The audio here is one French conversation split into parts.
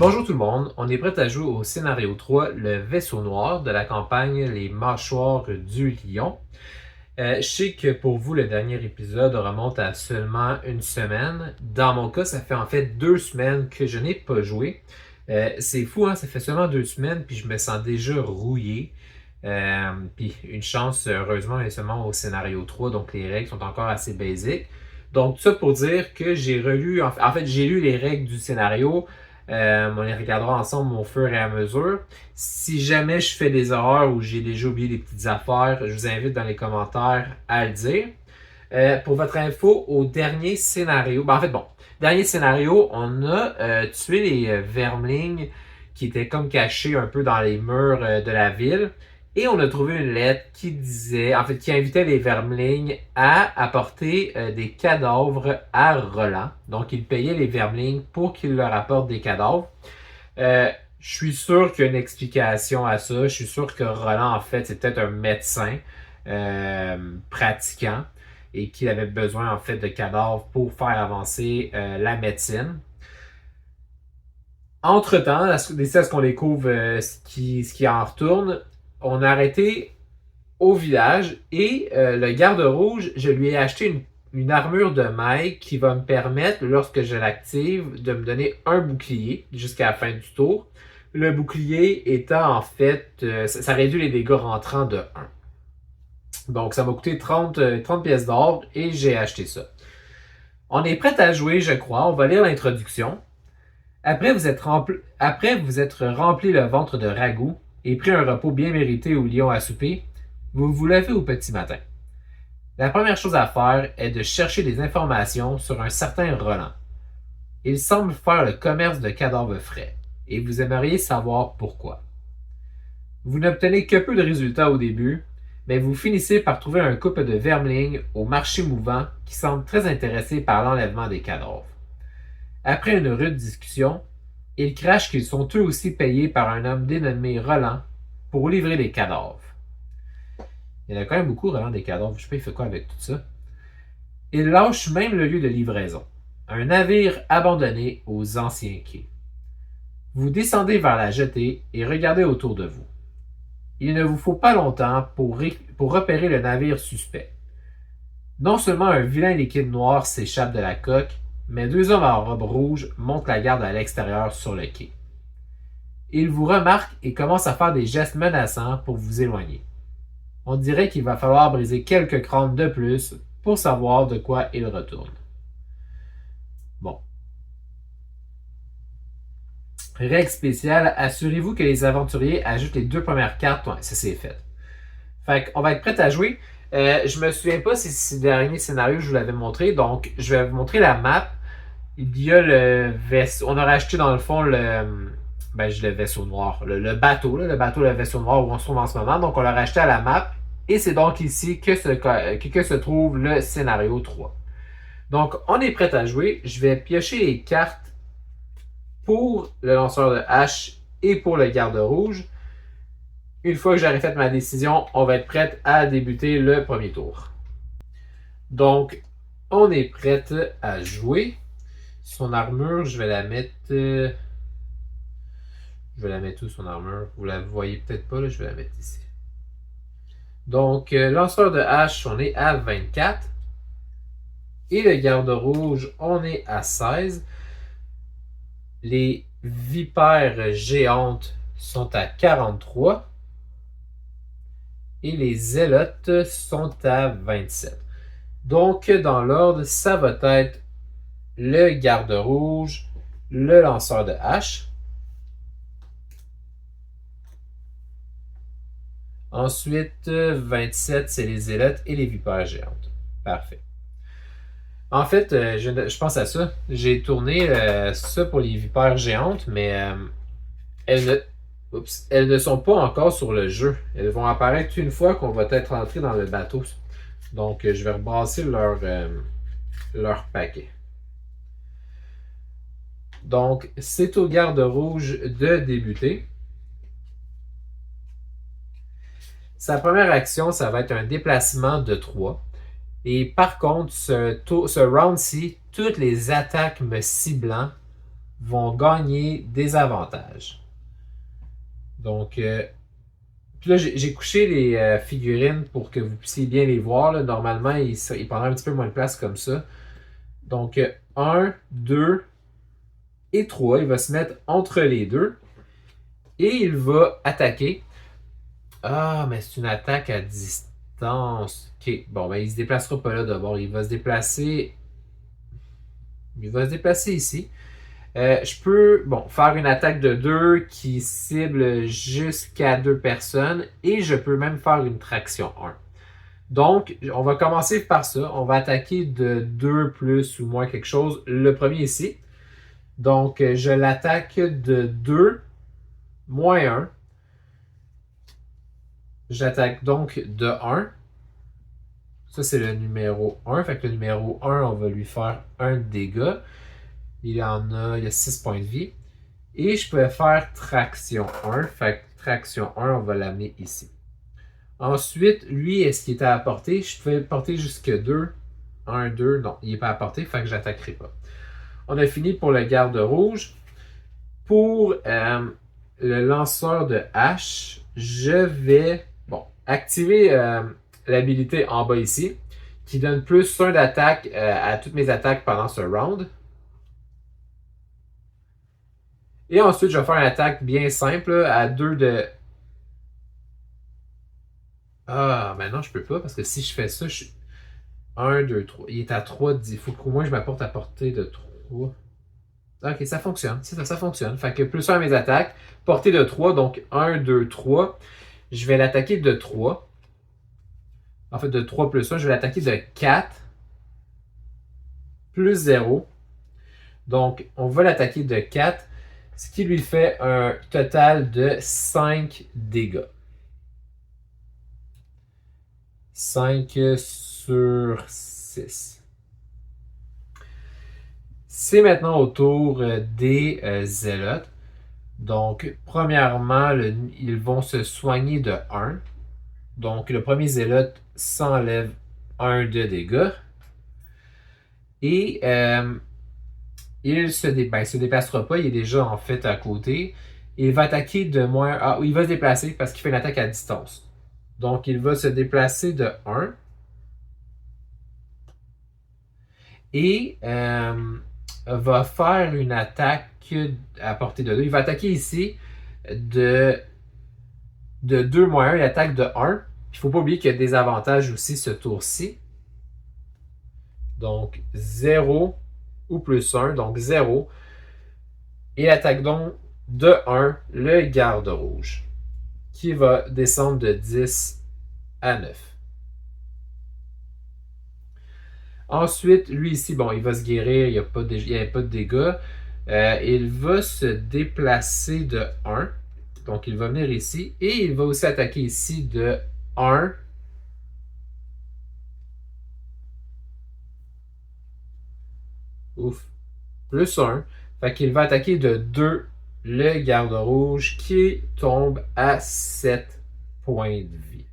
Bonjour tout le monde, on est prêt à jouer au scénario 3, le vaisseau noir de la campagne Les Mâchoires du Lion. Je sais que pour vous, le dernier épisode remonte à seulement une semaine. Dans mon cas, ça fait en fait 2 semaines que je n'ai pas joué. C'est fou, hein? Ça fait seulement 2 semaines, puis je me sens déjà rouillé. Puis une chance, heureusement, est seulement au scénario 3, donc les règles sont encore assez basiques. Donc tout ça pour dire que j'ai relu, en fait j'ai lu les règles du scénario. On les regardera ensemble au fur et à mesure. Si jamais je fais des erreurs ou j'ai déjà oublié des petites affaires, je vous invite dans les commentaires à le dire. Pour votre info, au dernier scénario, dernier scénario, on a tué les vermlings qui étaient comme cachés un peu dans les murs de la ville. Et on a trouvé une lettre qui disait, en fait, qui invitait les vermlings à apporter des cadavres à Roland. Donc, ils payaient les vermlings pour qu'ils leur apportent des cadavres. Je suis sûr qu'il y a une explication à ça. Je suis sûr que Roland, en fait, c'est peut-être un médecin pratiquant et qu'il avait besoin, en fait, de cadavres pour faire avancer la médecine. Entre-temps, à ce qu'on découvre ce qui en retourne, on a arrêté au village et le garde rouge, je lui ai acheté une armure de maille qui va me permettre, lorsque je l'active, de me donner un bouclier jusqu'à la fin du tour. Le bouclier étant en fait, ça réduit les dégâts rentrants de 1. Donc ça m'a coûté 30 pièces d'or et j'ai acheté ça. On est prêt à jouer, je crois. On va lire l'introduction. Après vous êtes rempli le ventre de ragoût et pris un repos bien mérité au lion à souper, vous vous levez au petit matin. La première chose à faire est de chercher des informations sur un certain Roland. Il semble faire le commerce de cadavres frais, et vous aimeriez savoir pourquoi. Vous n'obtenez que peu de résultats au début, mais vous finissez par trouver un couple de vermlings au marché mouvant qui semble très intéressé par l'enlèvement des cadavres. Après une rude discussion, ils crachent qu'ils sont eux aussi payés par un homme dénommé Roland pour livrer des cadavres. Il y en a quand même beaucoup, Roland, des cadavres. Je sais pas, il fait quoi avec tout ça. Il lâche même le lieu de livraison. Un navire abandonné aux anciens quais. Vous descendez vers la jetée et regardez autour de vous. Il ne vous faut pas longtemps pour repérer le navire suspect. Non seulement un vilain liquide noir s'échappe de la coque, mais 2 hommes en robe rouge montent la garde à l'extérieur sur le quai. Ils vous remarquent et commencent à faire des gestes menaçants pour vous éloigner. On dirait qu'il va falloir briser quelques crânes de plus pour savoir de quoi ils retournent. Bon. Règle spéciale, assurez-vous que les aventuriers ajoutent les 2 premières cartes. Ouais, ça c'est fait. Fait qu'on va être prêt à jouer. Je me souviens pas si le dernier scénario je vous l'avais montré, donc je vais vous montrer la map. Il y a le vaisseau. On a racheté dans le fond le vaisseau noir. Le bateau, là, le vaisseau noir où on se trouve en ce moment. Donc on l'a racheté à la map. Et c'est donc ici que se trouve le scénario 3. Donc on est prêt à jouer. Je vais piocher les cartes pour le lanceur de hache et pour le garde rouge. Une fois que j'aurai fait ma décision, on va être prêt à débuter le premier tour. Donc, on est prêt à jouer. Son armure, je vais la mettre... Je vais la mettre où, son armure? Vous la voyez peut-être pas, là, je vais la mettre ici. Donc, lanceur de hache, on est à 24. Et le garde rouge, on est à 16. Les vipères géantes sont à 43. Et les zélotes sont à 27. Donc, dans l'ordre, ça va être le garde rouge, le lanceur de hache. Ensuite, 27, c'est les zélotes et les vipères géantes. Parfait. En fait, je pense à ça. J'ai tourné ça pour les vipères géantes, mais elles ne sont pas encore sur le jeu. Elles vont apparaître une fois qu'on va être entré dans le bateau. Donc, je vais rebrasser leur paquet. Donc, c'est au garde rouge de débuter. Sa première action, ça va être un déplacement de 3. Et par contre, ce round-ci, toutes les attaques me ciblant vont gagner des avantages. Donc, puis là, j'ai couché les figurines pour que vous puissiez bien les voir. Là. Normalement, ils prendraient un petit peu moins de place comme ça. Donc, 1, 2 et 3. Il va se mettre entre les deux. Et il va attaquer. Ah, mais c'est une attaque à distance. Ok, bon, ben il se déplacera pas là d'abord. Il va se déplacer. Il va se déplacer ici. Je peux faire une attaque de 2 qui cible jusqu'à 2 personnes. Et je peux même faire une traction 1. Donc, on va commencer par ça. On va attaquer de 2 plus ou moins quelque chose. Le premier ici. Donc, je l'attaque de 2 moins 1. J'attaque donc de 1. Ça, c'est le numéro 1. Fait que le numéro 1, on va lui faire 1 dégât. Il y a 6 points de vie. Et je peux faire traction 1. Fait que traction 1, on va l'amener ici. Ensuite, lui, est-ce qu'il était à portée? Je pouvais porter jusque 2. 1, 2. Non, il n'est pas à portée. Fait que je n'attaquerai pas. On a fini pour le garde rouge. Pour le lanceur de hache, je vais activer l'habilité en bas ici, qui donne plus 1 d'attaque à toutes mes attaques pendant ce round. Et ensuite, je vais faire une attaque bien simple à 2 de... Ah, maintenant je peux pas, parce que si je fais ça, je suis... 1, 2, 3. Il est à 3, il faut qu'au moins je m'apporte à portée de 3. Ok, ça fonctionne. Ça fonctionne. Fait que plus 1 à mes attaques. Portée de 3, donc 1, 2, 3. Je vais l'attaquer de 3. En fait, de 3 plus 1, je vais l'attaquer de 4 plus 0. Donc, on va l'attaquer de 4, ce qui lui fait un total de 5 dégâts. 5 sur 6. C'est maintenant au tour des zélotes. Donc, premièrement, ils vont se soigner de 1. Donc, le premier zélote s'enlève 1 de dégâts. Et il se déplacera pas, il est déjà en fait à côté. Il va attaquer de moins... Ah, il va se déplacer parce qu'il fait une attaque à distance. Donc, il va se déplacer de 1. Et va faire une attaque à portée de 2. Il va attaquer ici de 2 moins 1. Il attaque de 1. Il ne faut pas oublier qu'il y a des avantages aussi ce tour-ci. Donc, 0 ou plus 1. Donc, 0. Et attaque donc de 1 le garde rouge, qui va descendre de 10 à 9. Ensuite, lui ici, il va se guérir, il n'y avait pas de dégâts. Il va se déplacer de 1. Donc, il va venir ici. Et il va aussi attaquer ici de 1. Ouf. Plus 1. Fait qu'il va attaquer de 2 le garde rouge qui tombe à 7 points de vie.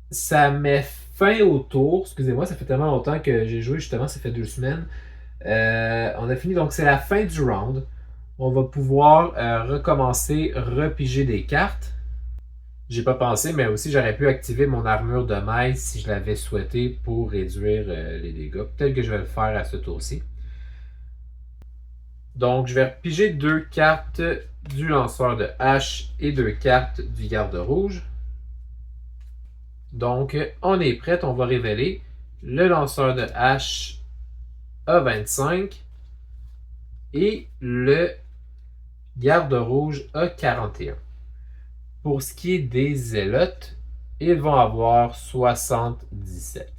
Ça met fin au tour. Excusez-moi, ça fait tellement longtemps que j'ai joué, justement, ça fait 2 semaines. On a fini, donc c'est la fin du round. On va pouvoir recommencer, repiger des cartes. J'ai pas pensé, mais aussi j'aurais pu activer mon armure de maille si je l'avais souhaité pour réduire les dégâts. Peut-être que je vais le faire à ce tour-ci. Donc je vais repiger 2 cartes du lanceur de hache et 2 cartes du garde rouge. Donc on est prêt, on va révéler. Le lanceur de hache a 25 et le garde rouge a 41. Pour ce qui est des zélotes, ils vont avoir 77.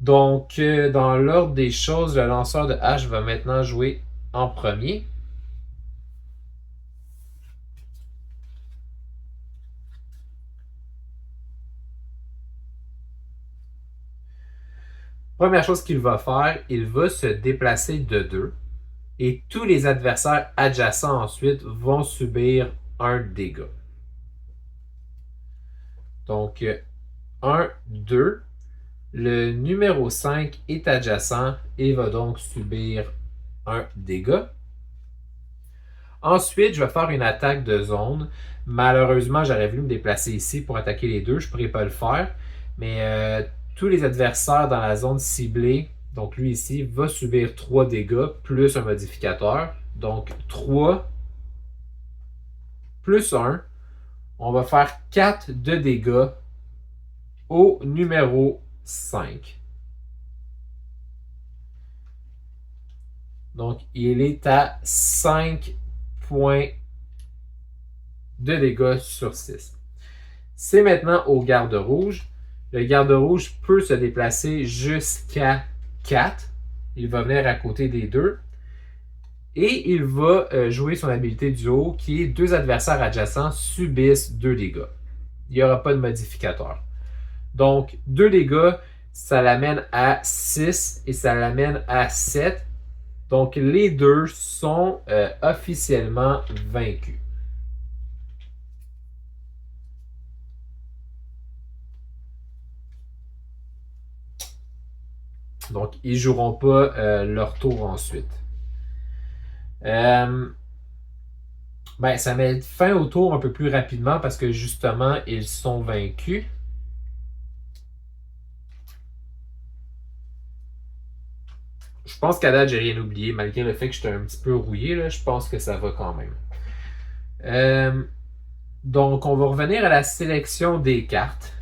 Donc, dans l'ordre des choses, le lanceur de hache va maintenant jouer en premier. Première chose qu'il va faire, il va se déplacer de 2. Et tous les adversaires adjacents ensuite vont subir un dégât. Donc, 1, 2. Le numéro 5 est adjacent et va donc subir un dégât. Ensuite, je vais faire une attaque de zone. Malheureusement, j'aurais voulu me déplacer ici pour attaquer les deux. Je ne pourrais pas le faire. Mais tous les adversaires dans la zone ciblée, donc lui ici, va subir 3 dégâts plus un modificateur. Donc 3 plus 1. On va faire 4 de dégâts au numéro 5. Donc, il est à 5 points de dégâts sur 6. C'est maintenant au garde rouge. Le garde rouge peut se déplacer jusqu'à 4. Il va venir à côté des deux. Et il va jouer son habilité du haut qui est 2 adversaires adjacents subissent 2 dégâts. Il n'y aura pas de modificateur. Donc, 2 dégâts, ça l'amène à 6 et ça l'amène à 7. Donc, les deux sont officiellement vaincus. Donc, ils ne joueront pas leur tour ensuite. Ben, ça met fin au tour un peu plus rapidement parce que justement, ils sont vaincus. Je pense qu'à date, j'ai rien oublié, malgré le fait que j'étais un petit peu rouillé. Là, je pense que ça va quand même. Donc, on va revenir à la sélection des cartes.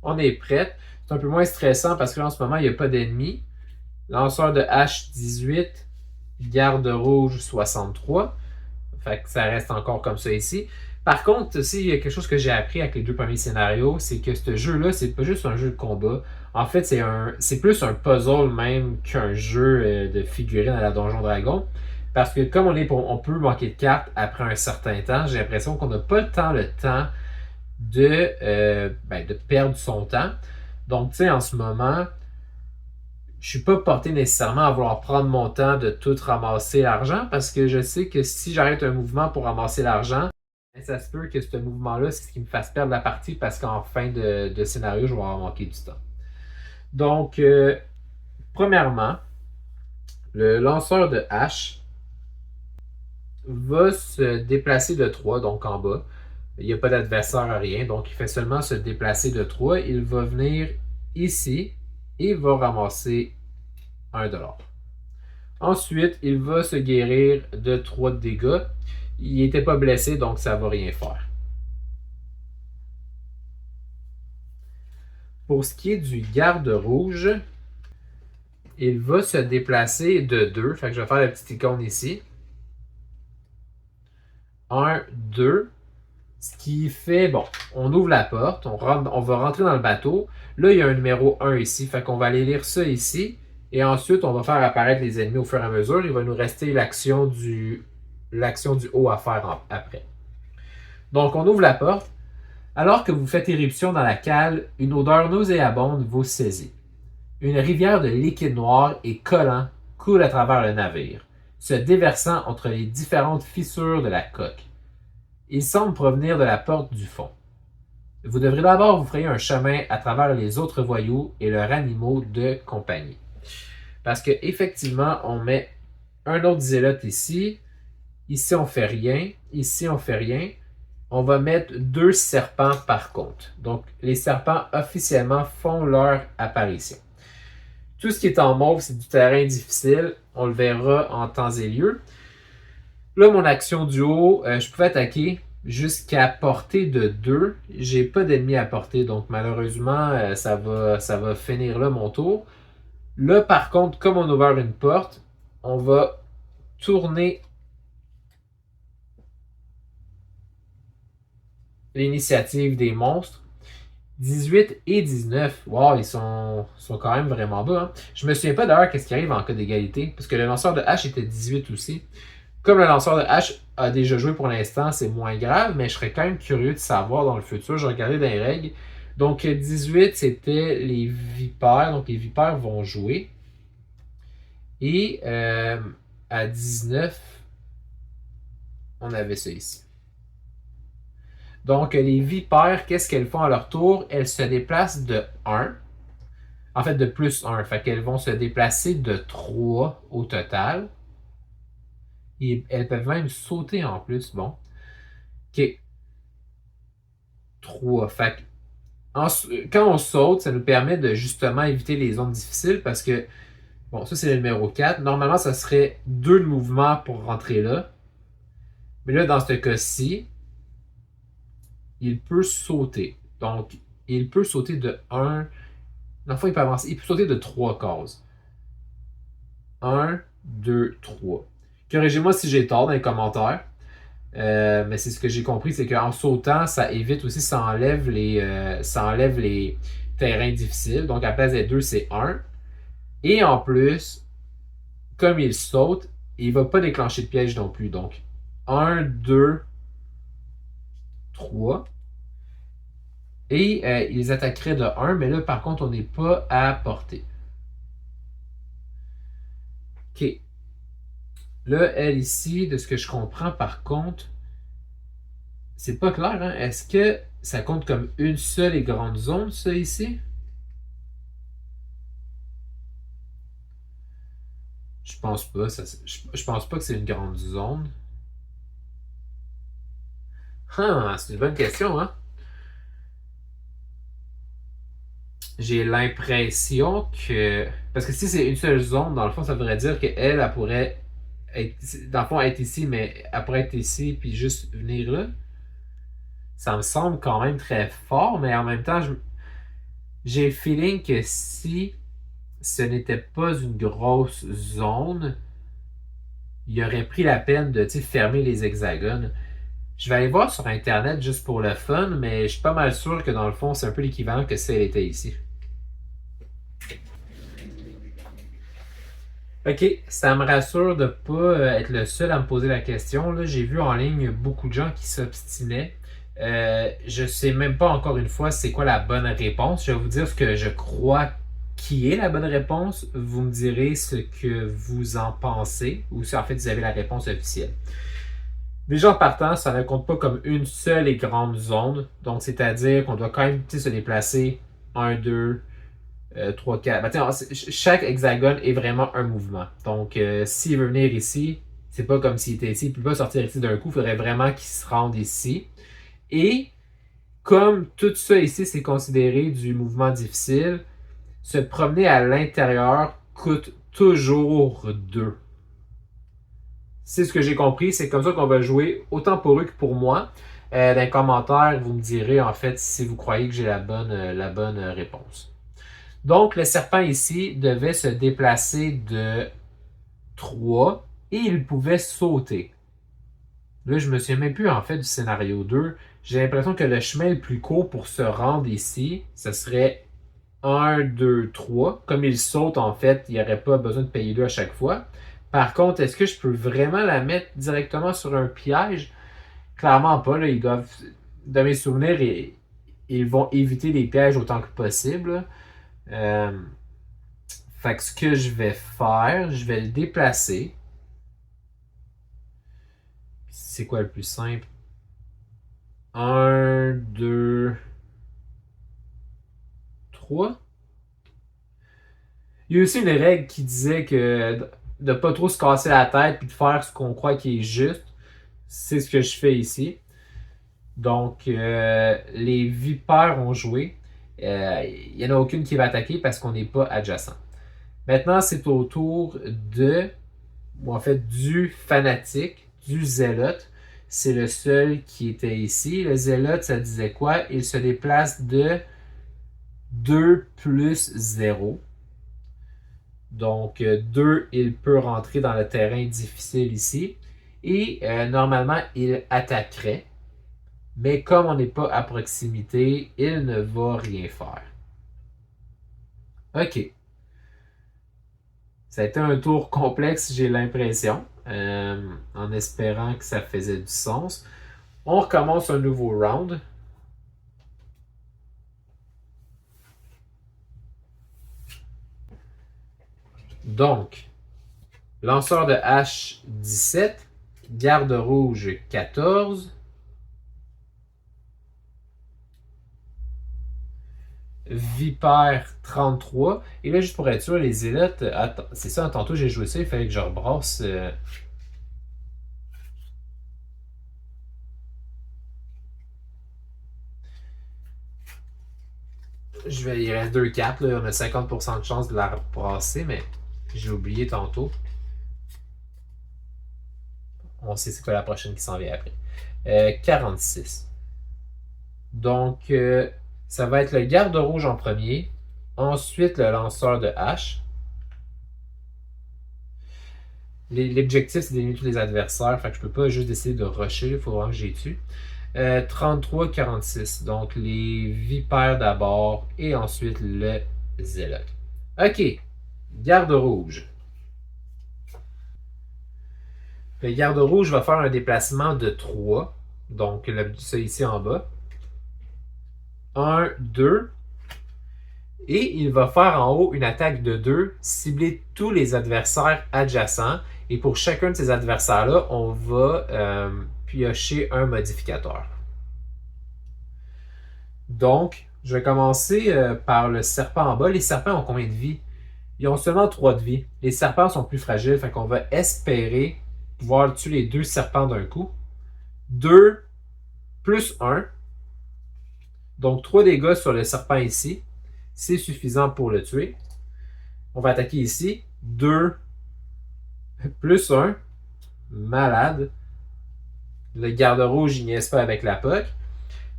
On est prêt. C'est un peu moins stressant parce que là, en ce moment, il n'y a pas d'ennemis. Lanceur de hache 18, garde rouge 63. Fait que ça reste encore comme ça ici. Par contre, aussi, il y a quelque chose que j'ai appris avec les deux premiers scénarios, c'est que ce jeu-là, c'est pas juste un jeu de combat. En fait, c'est plus un puzzle même qu'un jeu de figurines à la Donjon Dragon. Parce que comme on peut manquer de cartes après un certain temps, j'ai l'impression qu'on n'a pas le temps de perdre son temps. Donc, tu sais, en ce moment, je suis pas porté nécessairement à vouloir prendre mon temps de tout ramasser l'argent parce que je sais que si j'arrête un mouvement pour ramasser l'argent, ça se peut que ce mouvement-là, c'est ce qui me fasse perdre la partie parce qu'en fin de scénario, je vais avoir manqué du temps. Donc, premièrement, le lanceur de hache va se déplacer de 3, donc en bas. Il n'y a pas d'adversaire à rien, donc il fait seulement se déplacer de 3. Il va venir ici et va ramasser 1$. Ensuite, il va se guérir de 3 de dégâts. Il n'était pas blessé, donc ça ne va rien faire. Pour ce qui est du garde rouge, il va se déplacer de 2. Fait que je vais faire la petite icône ici. 1, 2. Ce qui fait, bon, on ouvre la porte, on va rentrer dans le bateau. Là, il y a un numéro 1 ici. Fait qu'on va aller lire ça ici. Et ensuite, on va faire apparaître les ennemis au fur et à mesure. Il va nous rester l'action du haut à faire après. Donc, on ouvre la porte. Alors que vous faites éruption dans la cale, une odeur nauséabonde vous saisit. Une rivière de liquide noir et collant coule à travers le navire, se déversant entre les différentes fissures de la coque. Il semble provenir de la porte du fond. Vous devrez d'abord vous frayer un chemin à travers les autres voyous et leurs animaux de compagnie. Parce que effectivement, on met un autre zélote ici. Ici, on fait rien. Ici, on fait rien. On va mettre 2 serpents par contre. Donc, les serpents officiellement font leur apparition. Tout ce qui est en mauve, c'est du terrain difficile. On le verra en temps et lieu. Là, mon action du haut, je pouvais attaquer jusqu'à portée de 2. J'ai pas d'ennemis à portée, donc malheureusement, ça va finir là mon tour. Là, par contre, comme on a ouvert une porte, on va tourner l'initiative des monstres. 18 et 19. Wow, ils sont quand même vraiment bas. Hein? Je me souviens pas d'ailleurs qu'est-ce qui arrive en cas d'égalité, parce que le lanceur de hache était 18 aussi. Comme le lanceur de hache a déjà joué pour l'instant, c'est moins grave, mais je serais quand même curieux de savoir dans le futur. Je regardais dans les règles. Donc 18, c'était les vipères. Donc les vipères vont jouer. Et à 19, on avait ça ici. Donc, les vipères, qu'est-ce qu'elles font à leur tour? Elles se déplacent de 1. En fait, de plus 1. Fait qu'elles vont se déplacer de 3 au total. Et elles peuvent même sauter en plus. Bon. OK. 3. Fait que quand on saute, ça nous permet de justement éviter les zones difficiles parce que, bon, ça c'est le numéro 4. Normalement, ça serait 2 de mouvement pour rentrer là. Mais là, dans ce cas-ci, il peut sauter. Donc, il peut sauter de 1. Dans le fond, il peut avancer. Il peut sauter de 3 cases. 1, 2, 3. Corrigez-moi si j'ai tort dans les commentaires. Mais c'est ce que j'ai compris, c'est qu'en sautant, ça évite aussi, ça enlève les terrains difficiles. Donc, à la place des 2, c'est 1. Et en plus, comme il saute, il ne va pas déclencher de piège non plus. Donc, 1, 2, 3. Et ils attaqueraient de 1, mais là, par contre, on n'est pas à portée. OK. Là, elle ici, de ce que je comprends, par contre, c'est pas clair, hein? Est-ce que ça compte comme une seule et grande zone, ça ici? Je pense pas. Je pense pas que c'est une grande zone. Ah, c'est une bonne question, hein? J'ai l'impression que. Parce que si c'est une seule zone, dans le fond, ça voudrait dire qu'elle, elle pourrait être, dans le fond, être ici, mais elle pourrait être ici, puis juste venir là. Ça me semble quand même très fort, mais en même temps, j'ai le feeling que si ce n'était pas une grosse zone, il aurait pris la peine de fermer les hexagones. Je vais aller voir sur Internet juste pour le fun, mais je suis pas mal sûr que dans le fond, c'est un peu l'équivalent que si elle était ici. Ok, ça me rassure de ne pas être le seul à me poser la question. Là, j'ai vu en ligne beaucoup de gens qui s'obstinaient. Je sais même pas encore une fois c'est quoi la bonne réponse. Je vais vous dire ce que je crois qui est la bonne réponse. Vous me direz ce que vous en pensez ou si en fait vous avez la réponse officielle. Déjà en partant, ça ne compte pas comme une seule et grande zone. Donc, c'est-à-dire qu'on doit quand même se déplacer 1, 2, 3, 4. Ben, chaque hexagone est vraiment un mouvement. Donc, s'il veut venir ici, c'est pas comme s'il était ici. Il ne peut pas sortir ici d'un coup. Il faudrait vraiment qu'il se rende ici. Et comme tout ça ici, c'est considéré du mouvement difficile, se promener à l'intérieur coûte toujours 2. C'est ce que j'ai compris. C'est comme ça qu'on va jouer, autant pour eux que pour moi. Dans les commentaires, vous me direz en fait si vous croyez que j'ai la bonne réponse. Donc, le serpent ici devait se déplacer de 3 et il pouvait sauter. Là, je me souviens même plus en fait du scénario 2. J'ai l'impression que le chemin le plus court pour se rendre ici, ce serait 1, 2, 3. Comme il saute, en fait, il n'y aurait pas besoin de payer 2 à chaque fois. Par contre, est-ce que je peux vraiment la mettre directement sur un piège? Clairement pas. Là, ils doivent, de mes souvenirs, ils vont éviter les pièges autant que possible. Euh, Fait que ce que je vais faire, je vais le déplacer. C'est quoi le plus simple? Un, 2, 3. Il y a aussi une règle qui disait que de pas trop se casser la tête puis de faire ce qu'on croit qui est juste. C'est ce que je fais ici. Donc, les vipères ont joué. Il n'y en a aucune qui va attaquer parce qu'on n'est pas adjacent. Maintenant, c'est au tour ou en fait, du fanatique, du zélote. C'est le seul qui était ici. Le zélote, ça disait quoi? Il se déplace de 2 plus 0. Donc, 2, il peut rentrer dans le terrain difficile ici. Et normalement, il attaquerait. Mais comme on n'est pas à proximité, il ne va rien faire. OK. Ça a été un tour complexe, j'ai l'impression, en espérant que ça faisait du sens. On recommence un nouveau round. Donc, lanceur de hache 17, garde rouge 14, Vipère 33. Et là, juste pour être sûr, les zélotes. Attends, c'est ça, tantôt j'ai joué ça, il fallait que je rebrasse. Il reste deux cartes, là, on a 50% de chance de la rebrasser, mais j'ai oublié tantôt. On sait c'est quoi la prochaine qui s'en vient après. 46. Donc, ça va être le garde rouge en premier. Ensuite, le lanceur de hache. L'objectif, c'est d'éliminer tous les adversaires. Fait que je peux pas juste décider de rusher. Il faut vraiment que j'y tue. 33-46. Donc, les vipères d'abord. Et ensuite, le zélote. OK. Garde rouge. Le garde rouge va faire un déplacement de 3. Donc, ça ici en bas. 1, 2. Et il va faire en haut une attaque de 2, cibler tous les adversaires adjacents. Et pour chacun de ces adversaires-là, on va piocher un modificateur. Donc, je vais commencer par le serpent en bas. Les serpents ont combien de vie? Ils ont seulement 3 de vie. Les serpents sont plus fragiles, fait qu'on va espérer pouvoir tuer les deux serpents d'un coup. 2 plus 1. Donc 3 dégâts sur le serpent ici. C'est suffisant pour le tuer. On va attaquer ici. 2 plus 1. Malade. Le garde rouge, il niaise pas avec la POC.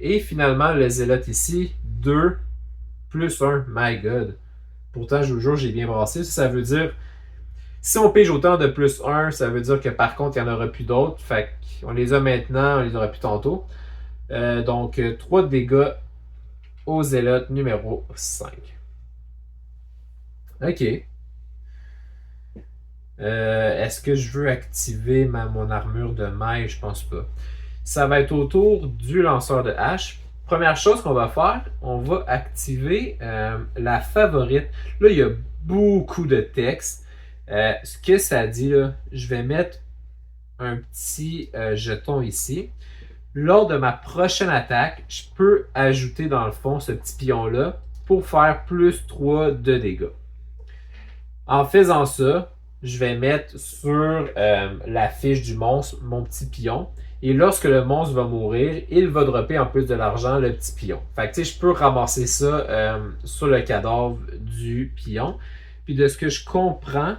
Et finalement, le zélote ici. 2 plus 1. My God. Pourtant, je vous jure, j'ai bien brassé. Ça veut dire, si on pige autant de plus 1, ça veut dire que par contre, il n'y en aura plus d'autres. Fait qu'on les a maintenant, on les aura plus tantôt. Donc, 3 dégâts au zélote numéro 5. OK. Est-ce que je veux activer mon armure de maille? Je pense pas. Ça va être au tour du lanceur de hache. Première chose qu'on va faire, on va activer la favorite. Là, il y a beaucoup de texte. Ce que ça dit, là, je vais mettre un petit jeton ici. Lors de ma prochaine attaque, je peux ajouter dans le fond ce petit pion-là pour faire plus 3 de dégâts. En faisant ça, je vais mettre sur la fiche du monstre mon petit pion. Et lorsque le monstre va mourir, il va dropper en plus de l'argent le petit pion. Fait que tu sais, je peux ramasser ça sur le cadavre du pion. Puis de ce que je comprends,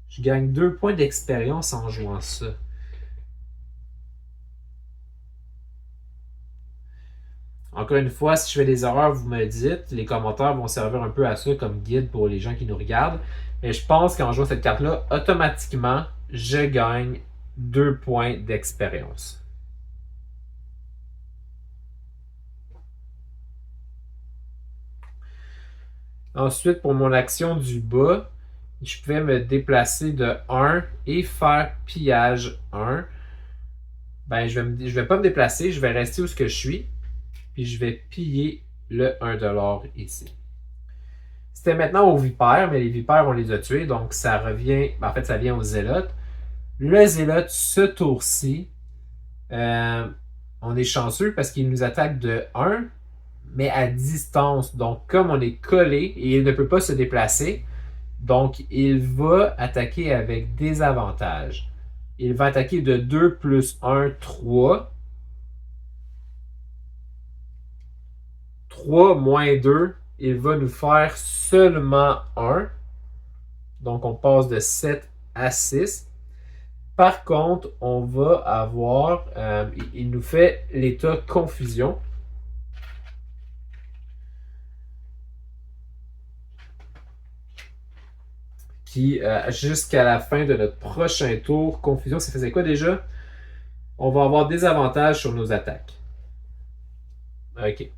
je gagne 2 points d'expérience en jouant ça. Encore une fois, si je fais des erreurs, vous me le dites. Les commentaires vont servir un peu à ça comme guide pour les gens qui nous regardent. Mais je pense qu'en jouant cette carte-là, automatiquement, je gagne 2 points d'expérience. Ensuite, pour mon action du bas, je pouvais me déplacer de 1 et faire pillage 1. Ben, je vais pas me déplacer, je vais rester où ce que je suis. Puis je vais piller le 1$ ici. C'était maintenant aux vipères, mais les vipères, on les a tués, donc ça revient. En fait, ça vient aux zélotes. Le zélote, ce tour-ci, on est chanceux parce qu'il nous attaque de 1, mais à distance. Donc, comme on est collé et il ne peut pas se déplacer, donc il va attaquer avec des avantages. Il va attaquer de 2 plus 1, 3. 3 moins 2, il va nous faire seulement 1. Donc, on passe de 7 à 6. Par contre, on va avoir, il nous fait l'état confusion. Qui, jusqu'à la fin de notre prochain tour, confusion, ça faisait quoi déjà? On va avoir des avantages sur nos attaques. OK.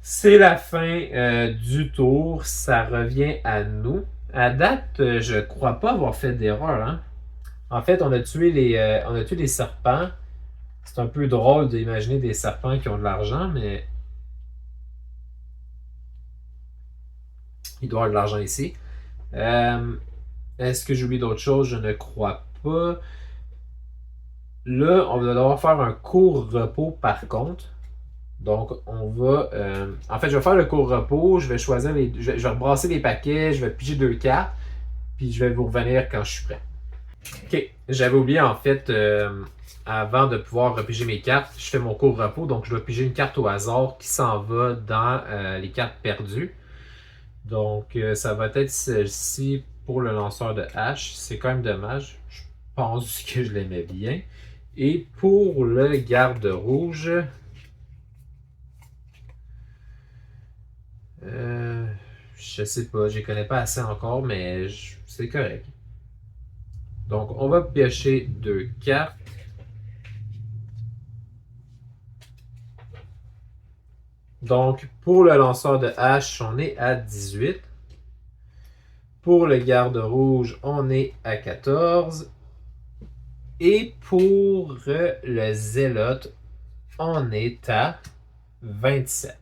C'est la fin du tour. Ça revient à nous. À date, je crois pas avoir fait d'erreur. Hein? En fait, on a tué les serpents. C'est un peu drôle d'imaginer des serpents qui ont de l'argent, mais il doit y avoir de l'argent ici. Est-ce que j'ai oublié d'autres choses? Je ne crois pas. Là, on va devoir faire un court repos par contre. Donc, on va. En fait, je vais faire le court repos. Je vais choisir les. Je vais rebrasser les paquets. Je vais piger 2 cartes. Puis je vais vous revenir quand je suis prêt. Ok. J'avais oublié en fait. Avant de pouvoir repiger mes cartes, je fais mon court repos. Donc, je dois piger une carte au hasard qui s'en va dans les cartes perdues. Donc, ça va être celle-ci pour le lanceur de hache. C'est quand même dommage. Je pense que je l'aimais bien. Et pour le garde rouge, je sais pas, je les connais pas assez encore, mais c'est correct. Donc, on va piocher 2 cartes. Donc, pour le lanceur de hache, on est à 18. Pour le garde rouge, on est à 14. Et pour le zélote, on est à 27.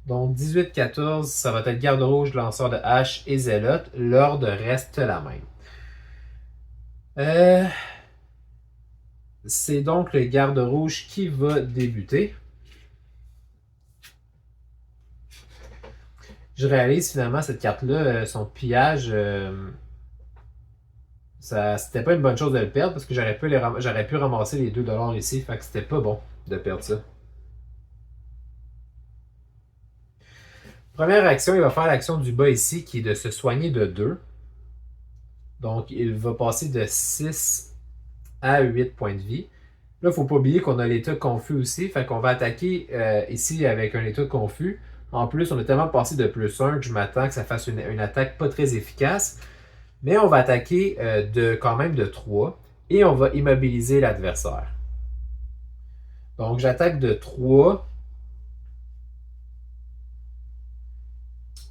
Donc 18-14, ça va être garde rouge, lanceur de hache et zélote. L'ordre reste la même. C'est donc le garde rouge qui va débuter. Je réalise finalement cette carte-là, son pillage, c'était pas une bonne chose de le perdre parce que j'aurais pu ramasser les 2$ ici. Fait que c'était pas bon de perdre ça. Première action, il va faire l'action du bas ici qui est de se soigner de 2. Donc, il va passer de 6 à 8 points de vie. Là, il ne faut pas oublier qu'on a l'état confus aussi. Fait qu'on va attaquer ici avec un état confus. En plus, on est tellement passé de +1 que je m'attends que ça fasse une attaque pas très efficace. Mais on va attaquer quand même de 3 et on va immobiliser l'adversaire. Donc, j'attaque de 3.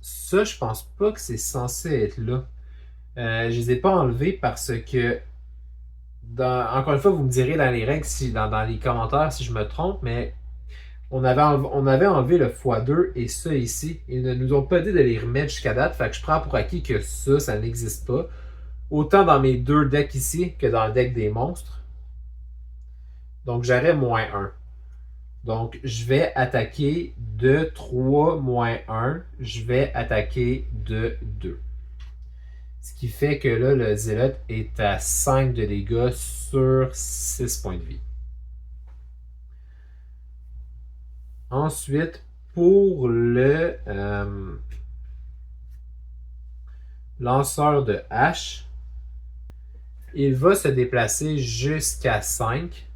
Ça, je pense pas que c'est censé être là. Je les ai pas enlevés parce que, encore une fois, vous me direz dans les règles, dans les commentaires si je me trompe, mais on avait enlevé le x2 et ça ici. Ils ne nous ont pas dit de les remettre jusqu'à date, fait que je prends pour acquis que ça n'existe pas. Autant dans mes 2 decks ici que dans le deck des monstres. Donc j'aurais -1. Donc je vais attaquer de 3 -1. Je vais attaquer de 2. Ce qui fait que là, le zélote est à 5 de dégâts sur 6 points de vie. Ensuite, pour le lanceur de hache, il va se déplacer jusqu'à 5.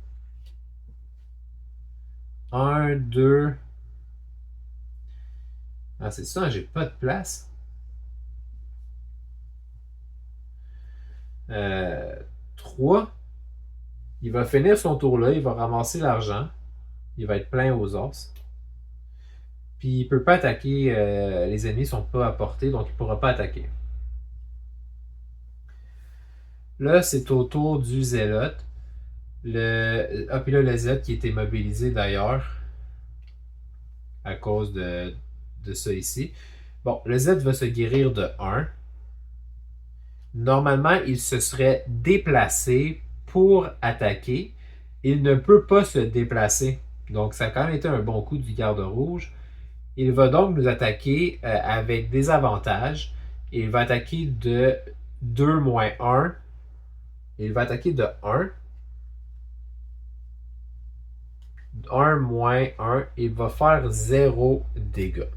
1, 2. Ah, c'est ça, j'ai pas de place. 3. Il va finir son tour là, il va ramasser l'argent. Il va être plein aux os. Puis il peut pas attaquer, les ennemis sont pas à portée, donc il pourra pas attaquer. Là, c'est au tour du zélote. Puis là, le zélote qui est immobilisé d'ailleurs à cause de ça ici. Bon, le Z va se guérir de 1. Normalement, il se serait déplacé pour attaquer. Il ne peut pas se déplacer. Donc, ça a quand même été un bon coup du garde rouge. Il va donc nous attaquer avec des avantages. Il va attaquer de 2 -1. Il va attaquer de 1. 1 -1. Il va faire 0 dégâts.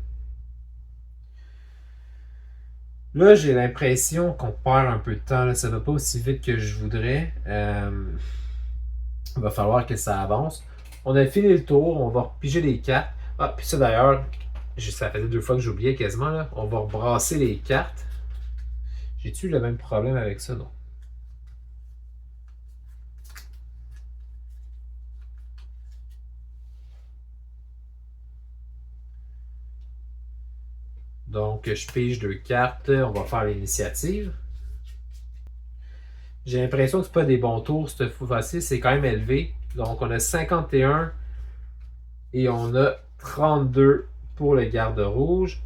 Là, j'ai l'impression qu'on perd un peu de temps. Là. Ça ne va pas aussi vite que je voudrais. Il va falloir que ça avance. On a fini le tour. On va repiger les cartes. Ah, puis ça d'ailleurs, ça faisait 2 fois que j'oubliais quasiment. Là. On va rebrasser les cartes. J'ai-tu le même problème avec ça? Non. Donc, je pige 2 cartes. On va faire l'initiative. J'ai l'impression que ce pas des bons tours cette fois-ci. C'est quand même élevé. Donc, on a 51 et on a 32 pour le garde rouge.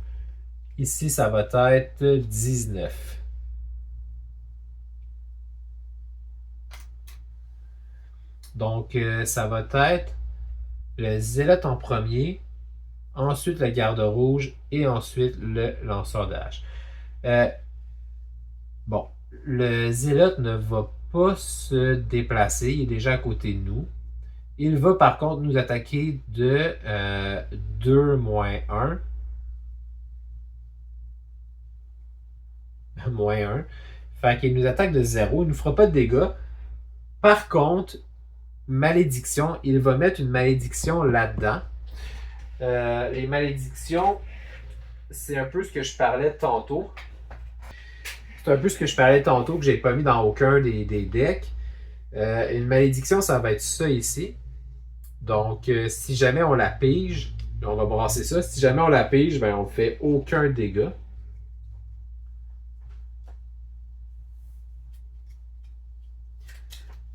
Ici, ça va être 19. Donc, ça va être le zélote en premier, ensuite le garde rouge et ensuite le lanceur de hache. Bon, le zélote ne va pas se déplacer, il est déjà à côté de nous. Il va par contre nous attaquer de 2-1. -1. Fait qu'il nous attaque de 0. Il ne nous fera pas de dégâts. Par contre, malédiction, il va mettre une malédiction là-dedans. Les malédictions, c'est un peu ce que je parlais tantôt. C'est un peu ce que je parlais tantôt que j'ai pas mis dans aucun des decks. Une malédiction, ça va être ça ici. Donc, si jamais on la pige, on va brasser ça. Si jamais on la pige, ben, on ne fait aucun dégât.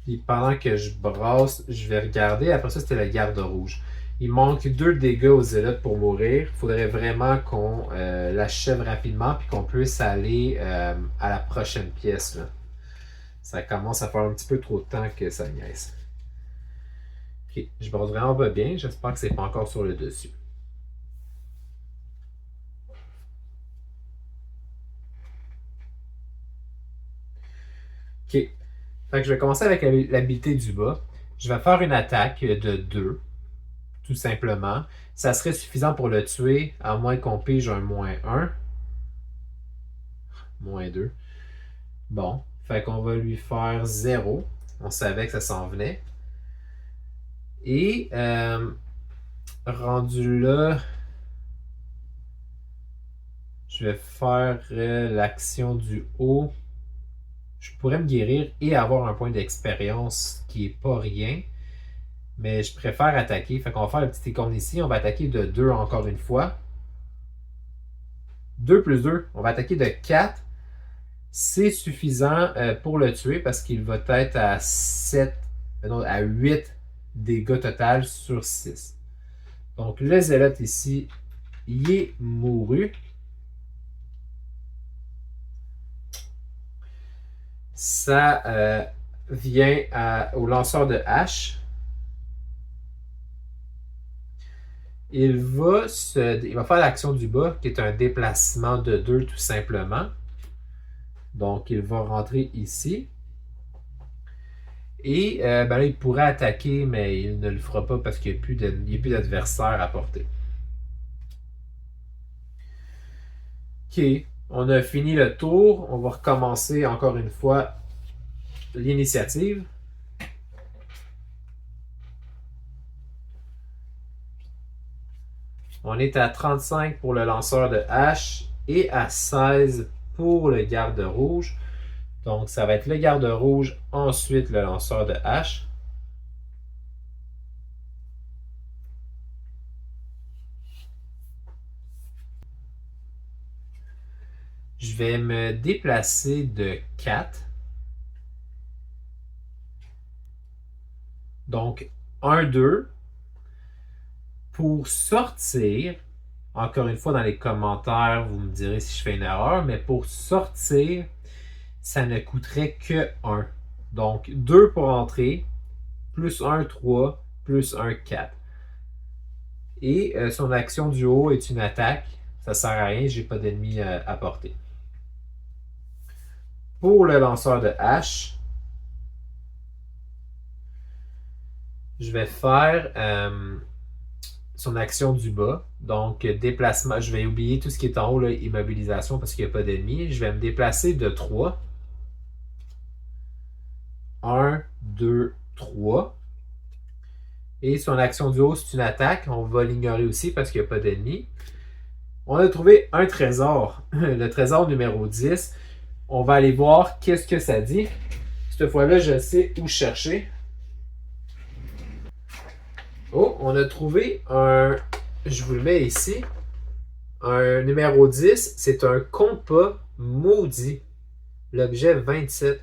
Puis pendant que je brasse, je vais regarder. Après ça, c'était la garde rouge. Il manque 2 dégâts aux zélotes pour mourir. Il faudrait vraiment qu'on l'achève rapidement puis qu'on puisse aller à la prochaine pièce. Là. Ça commence à faire un petit peu trop de temps que ça niaise. Ok, je brasse vraiment pas bien. J'espère que c'est pas encore sur le dessus. Ok. Fait que je vais commencer avec l'habilité du bas. Je vais faire une attaque de 2, tout simplement. Ça serait suffisant pour le tuer, à moins qu'on pige un -1. -2. Bon, fait qu'on va lui faire 0. On savait que ça s'en venait. Et rendu là, je vais faire l'action du haut. Je pourrais me guérir et avoir un point d'expérience qui est pas rien. Mais je préfère attaquer. Fait qu'on va faire le petit icône ici. On va attaquer de 2 encore une fois. 2 plus 2. On va attaquer de 4. C'est suffisant pour le tuer parce qu'il va être à 8 dégâts total sur 6. Donc le zélote ici, il est mouru. Ça vient au lanceur de hache. Il va faire l'action du bas, qui est un déplacement de 2 tout simplement. Donc, il va rentrer ici. Et ben là, il pourrait attaquer, mais il ne le fera pas parce qu'il n'y a plus d'adversaire à porter. Ok, on a fini le tour. On va recommencer encore une fois l'initiative. On est à 35 pour le lanceur de hache et à 16 pour le garde rouge. Donc, ça va être le garde rouge, ensuite le lanceur de hache. Je vais me déplacer de 4. Donc, 1, 2. Pour sortir, encore une fois dans les commentaires, vous me direz si je fais une erreur, mais pour sortir, ça ne coûterait que 1. Donc, 2 pour entrer, plus 1, 3, plus 1, 4. Et son action du haut est une attaque. Ça ne sert à rien, j'ai pas d'ennemi à porter. Pour le lanceur de hache, je vais faire son action du bas. Donc, déplacement. Je vais oublier tout ce qui est en haut, là, immobilisation, parce qu'il n'y a pas d'ennemi. Je vais me déplacer de 3. 1, 2, 3. Et son action du haut, c'est une attaque. On va l'ignorer aussi parce qu'il n'y a pas d'ennemi. On a trouvé un trésor. Le trésor numéro 10. On va aller voir qu'est-ce que ça dit. Cette fois-là, je sais où chercher. Oh, on a trouvé un... Je vous le mets ici. Un numéro 10. C'est un compas maudit. L'objet 27.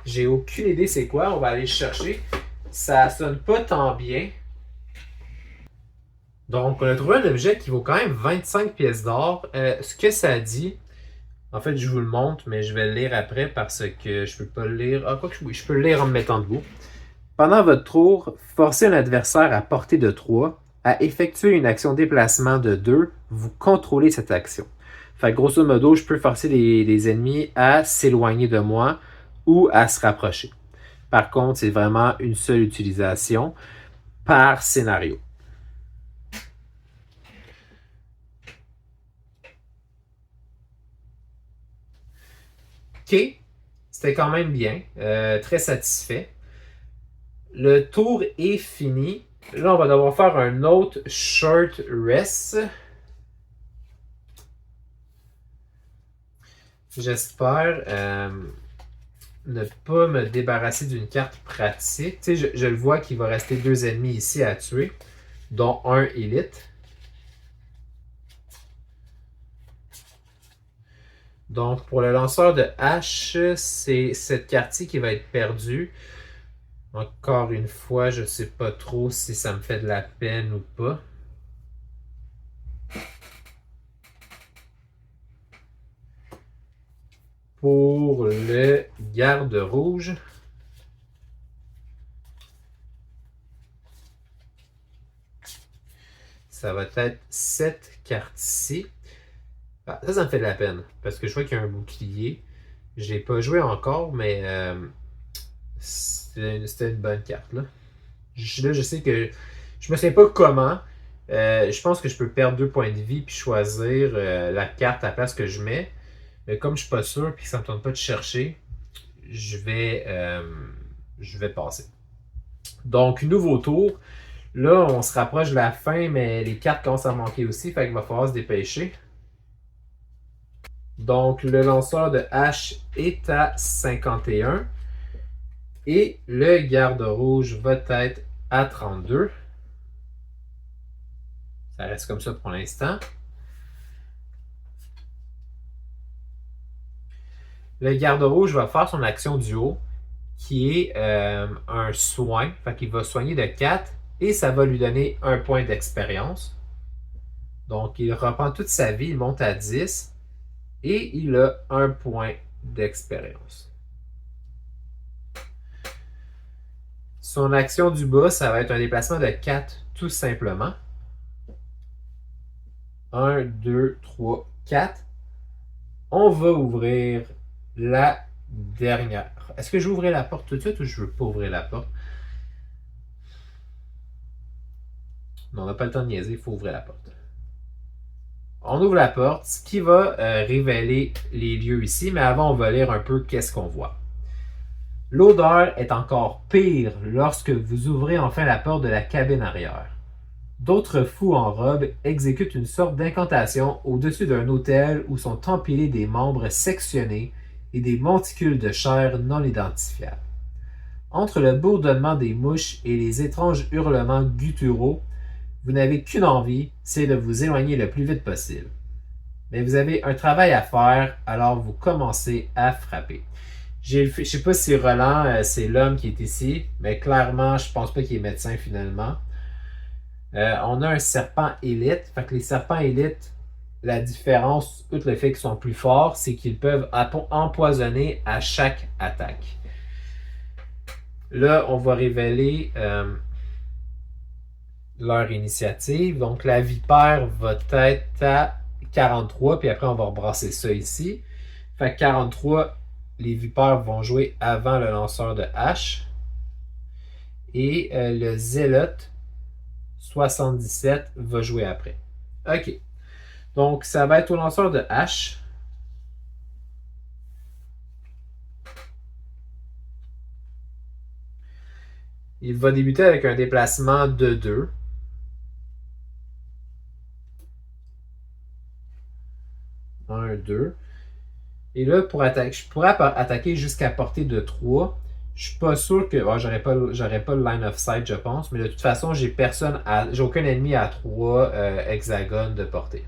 J'ai aucune idée c'est quoi. On va aller le chercher. Ça sonne pas tant bien. Donc, on a trouvé un objet qui vaut quand même 25 pièces d'or. Ce que ça dit... En fait, je vous le montre, mais je vais le lire après parce que je peux pas le lire. Ah, quoi que oui, je peux le lire en me mettant debout. Pendant votre tour, forcez un adversaire à portée de 3 à effectuer une action déplacement de 2. Vous contrôlez cette action. Fait que grosso modo, je peux forcer les ennemis à s'éloigner de moi ou à se rapprocher. Par contre, c'est vraiment une seule utilisation par scénario. OK, c'était quand même bien. Très satisfait. Le tour est fini. Là, on va devoir faire un autre short rest. J'espère ne pas me débarrasser d'une carte pratique. Tu sais, je le vois qu'il va rester 2 ennemis ici à tuer, dont un élite. Donc, pour le lanceur de hache, c'est cette carte-ci qui va être perdue. Encore une fois, je ne sais pas trop si ça me fait de la peine ou pas. Pour le garde rouge, ça va être cette carte-ci. Ah, ça me fait de la peine, parce que je vois qu'il y a un bouclier. Je l'ai pas joué encore, mais c'était une bonne carte. Là, je sais que je me souviens pas comment. Je pense que je peux perdre 2 points de vie puis choisir la carte à la place que je mets. Mais comme je suis pas sûr et que ça me tente pas de chercher, je vais passer. Donc, nouveau tour. Là, on se rapproche de la fin, mais les cartes commencent à manquer aussi, fait qu'il va falloir se dépêcher. Donc, le lanceur de hache est à 51 et le garde rouge va être à 32. Ça reste comme ça pour l'instant. Le garde rouge va faire son action du haut, qui est un soin. Fait qu'il va soigner de 4 et ça va lui donner un point d'expérience. Donc, il reprend toute sa vie, il monte à 10 et il a un point d'expérience. Son action du bas, ça va être un déplacement de 4 tout simplement. 1, 2, 3, 4. On va ouvrir la dernière. Est-ce que je vais ouvrir la porte tout de suite ou je ne veux pas ouvrir la porte? Non, on n'a pas le temps de niaiser, il faut ouvrir la porte. On ouvre la porte, ce qui va révéler les lieux ici, mais avant, on va lire un peu qu'est-ce qu'on voit. L'odeur est encore pire lorsque vous ouvrez enfin la porte de la cabine arrière. D'autres fous en robe exécutent une sorte d'incantation au-dessus d'un autel où sont empilés des membres sectionnés et des monticules de chair non identifiables. Entre le bourdonnement des mouches et les étranges hurlements gutturaux, vous n'avez qu'une envie, c'est de vous éloigner le plus vite possible. Mais vous avez un travail à faire, alors vous commencez à frapper. Je ne sais pas si Roland, c'est l'homme qui est ici, mais clairement, je pense pas qu'il est médecin finalement. On a un serpent élite. Fait que les serpents élites, la différence, outre le fait qu'ils sont plus forts, c'est qu'ils peuvent empoisonner à chaque attaque. Là, on va révéler leur initiative. Donc, la vipère va être à 43, puis après, on va rebrasser ça ici. Fait que 43, les vipères vont jouer avant le lanceur de hache. Et le zélote, 77, va jouer après. OK. Donc, ça va être au lanceur de hache. Il va débuter avec un déplacement de 2. 1, 2. Et là, je pourrais attaquer jusqu'à portée de 3. Je suis pas sûr que. Oh, j'aurais pas le line of sight, je pense. Mais de toute façon, j'ai aucun ennemi à 3 hexagones de portée.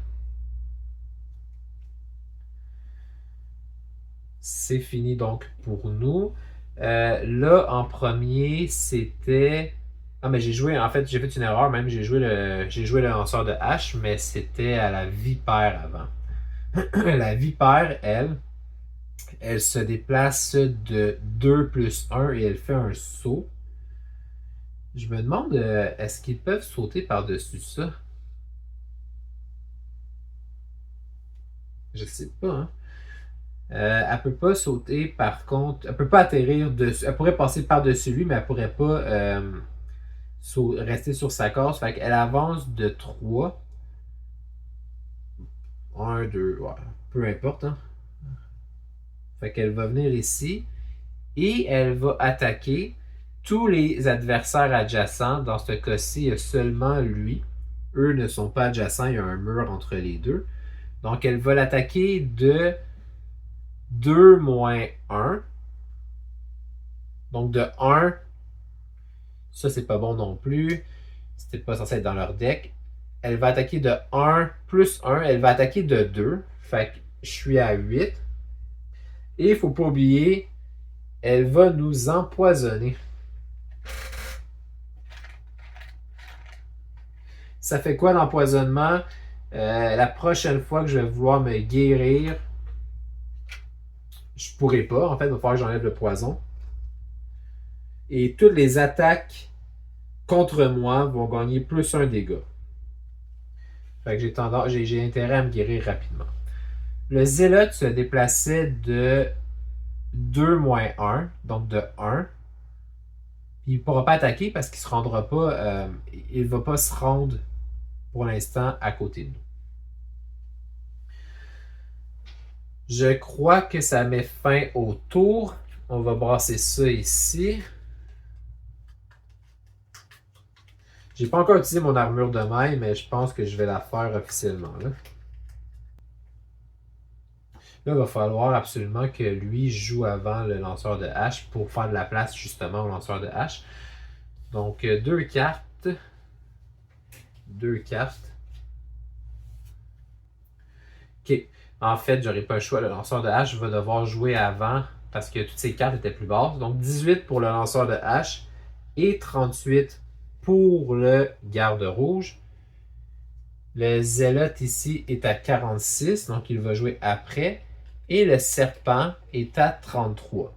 C'est fini donc pour nous. Là, en premier, c'était. Ah, mais en fait, j'ai fait une erreur même. J'ai joué le lanceur de hache, mais c'était à la vipère avant. La vipère, elle se déplace de 2 plus 1 et elle fait un saut. Je me demande, est-ce qu'ils peuvent sauter par-dessus ça? Je sais pas, hein. Elle peut pas sauter, par contre. Elle peut pas atterrir dessus. Elle pourrait passer par-dessus lui, mais elle pourrait pas rester sur sa case. Fait qu'elle avance de 3. Un, 2, ouais, peu importe, hein. Fait qu'elle va venir ici et elle va attaquer tous les adversaires adjacents. Dans ce cas-ci, il y a seulement lui. Eux ne sont pas adjacents, il y a un mur entre les deux. Donc, elle va l'attaquer de 2 moins 1. Donc, de 1, ça, c'est pas bon non plus. C'était pas censé être dans leur deck. Elle va attaquer de 1 plus 1. Elle va attaquer de 2. Fait que je suis à 8. Et il faut pas oublier, elle va nous empoisonner. Ça fait quoi l'empoisonnement? La prochaine fois que je vais vouloir me guérir, je pourrai pas. En fait, il va falloir que j'enlève le poison. Et toutes les attaques contre moi vont gagner plus un dégât. Fait que j'ai intérêt à me guérir rapidement. Le zélote se déplaçait de 2 moins 1, donc de 1. Il ne pourra pas attaquer parce qu'il ne se rendra pas. Il ne va pas se rendre pour l'instant à côté de nous. Je crois que ça met fin au tour. On va brasser ça ici. J'ai pas encore utilisé mon armure de maille, mais je pense que je vais la faire officiellement. Là, il va falloir absolument que lui joue avant le lanceur de hache pour faire de la place justement au lanceur de hache. Donc, 2 cartes. 2 cartes. Ok. En fait, j'aurais pas le choix. Le lanceur de hache va devoir jouer avant parce que toutes ces cartes étaient plus basses. Donc, 18 pour le lanceur de hache et 38 pour le garde rouge. Le zélote ici est à 46, donc il va jouer après. Et le serpent est à 33.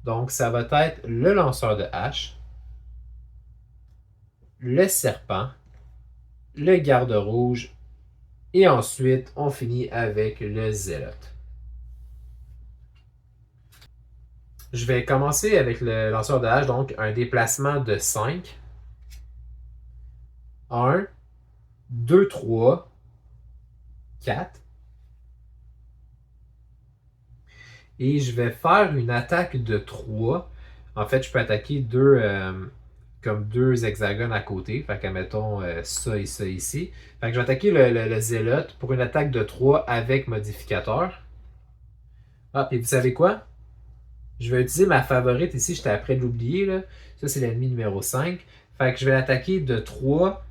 Donc, ça va être le lanceur de hache, le serpent, le garde rouge, et ensuite, on finit avec le zélote. Je vais commencer avec le lanceur de hache, donc un déplacement de 5. 1, 2, 3, 4. Et je vais faire une attaque de 3. En fait, je peux attaquer comme deux hexagones à côté. Fait que, mettons ça et ça ici. Fait que je vais attaquer le zélote pour une attaque de 3 avec modificateur. Ah, et vous savez quoi? Je vais utiliser ma favorite ici. J'étais après de l'oublier, là. Ça, c'est l'ennemi numéro 5. Fait que je vais l'attaquer de 3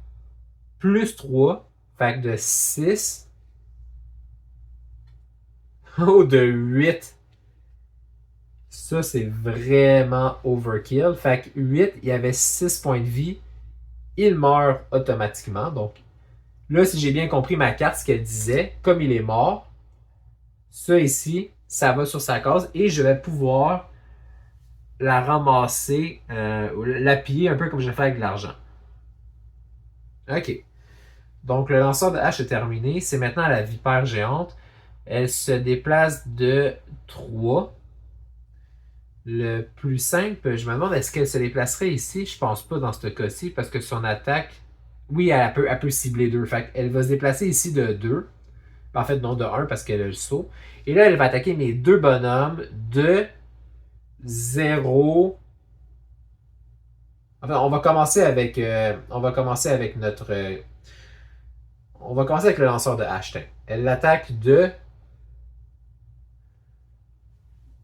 plus 3. Fait que de 6. Oh, de 8. Ça, c'est vraiment overkill. Fait que 8, il y avait 6 points de vie. Il meurt automatiquement. Donc, là, si j'ai bien compris ma carte, ce qu'elle disait, comme il est mort, ça ici, ça va sur sa case et je vais pouvoir la ramasser, la piller un peu comme je fais avec de l'argent. OK. Donc, le lanceur de hache est terminé. C'est maintenant la vipère géante. Elle se déplace de 3. Le plus simple, je me demande est-ce qu'elle se déplacerait ici? Je pense pas dans ce cas-ci parce que son attaque, oui, elle peut cibler 2. Fait elle va se déplacer ici de 2. En fait, non, de 1 parce qu'elle a le saut. Et là, elle va attaquer mes deux bonhommes de 0. Enfin, on va commencer avec notre. On va commencer avec le lanceur de hache. Elle l'attaque de